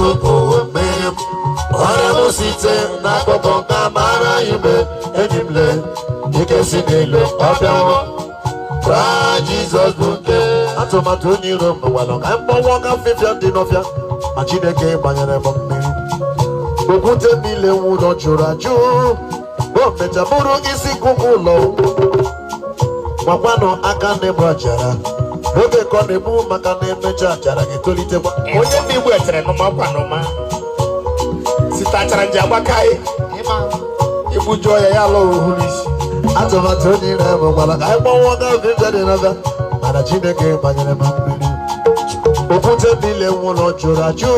buku mem ora site na koko kamara ibe enimle ikesinelo obiawo pra Jesus buke atomato nyiro mwalo ka mbowo ka fifia di nofia ma Chineke banyere mo mmiri okwute niile nwụrụ jụrụ ajụ o mechabụrụ isi kukulo makwanụ aka na-ebu ajara oge ka ọ na-ebu maka na emecha ajara ga-etolitekwa onye ndị Igbo etere n'ụma site achara nji agbakaghị ibujuo ya alụ ohuru isi atụmatụ onye ire mekwala ka anyị gbanwe ọga oge dị n'ọga mana Chineke banyere m mmiri okwute niile nwụrụ jụrụ ajụ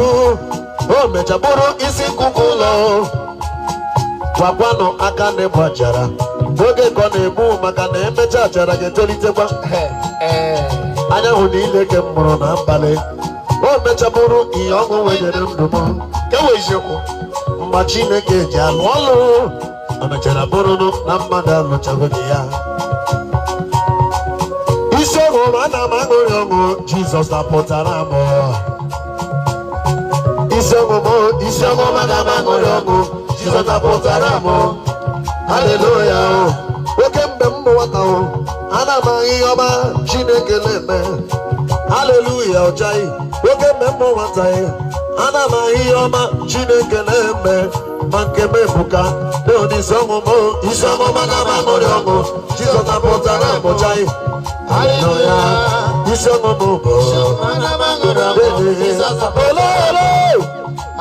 o mechabụrụ isi kukulo gwakwanụ aka na-ebu ajara oge ka ọ na-ebu maka na emecha ajara ga-etolitekwa anyanwụ niile ke m mụrụ na mbalị o mechabụrụ ihe ọṅụ wenyere ndụ m kewe eziokwu mgbe Chineke ji alụ ọlụ o mechara bụrụnụ na mmadụ alụchabeghị ya isi ọṅụ ma ana m aṅụrị ọṅụ Jizọs napụtara m isi ọṅụ ma ana m aṅụrị ọṅụ Jizọs napụtara m haleluya oke mgbe m bụ nwata ana m ahụ ihe ọma Chineke na-eme haleluya ọchaghị oke mgbe m bụ nwata ana m ahụ ihe ọma Chineke na-eme ma nke m ebuka isi ọṅụ ma ana m aṅụrị ọṅụ Jizọs napụtara m ọchaghị haleluya isi ọṅụ m bụ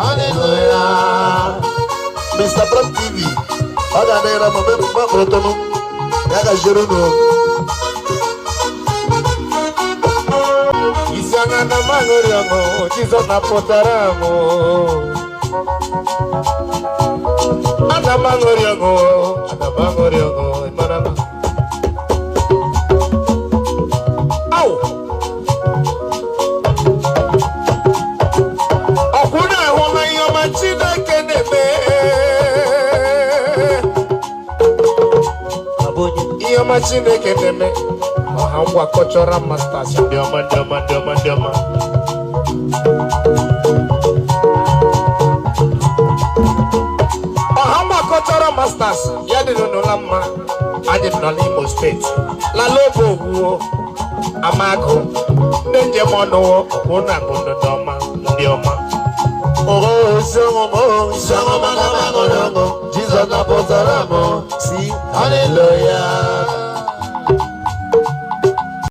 haleluya Mr. Bram TV ọ ga-adịra ma mebe mkpakọrọtọnụ ya ga-jere unu isi ọṅụ na aṅụrị ọṅụ Jizọs napụtara m ana m aṅụrị ọṅụ ịmara m ọkwụrụ ahụ na ihe ọma Chineke na-eme ihe ọma Chineke na-eme ọha ngwa cultural masters ndị ọma ọha ngwa cultural masters ya dị n'ụlọ mma anyị nọ n'Imo steeti lala obe ogwuo amagụ ndị njem ọnụwo ọkwụ na bụ ndị ọma isi ọṅụ ma ana m aṅụrị ọṅụ Jizọs napụtara m si haleluya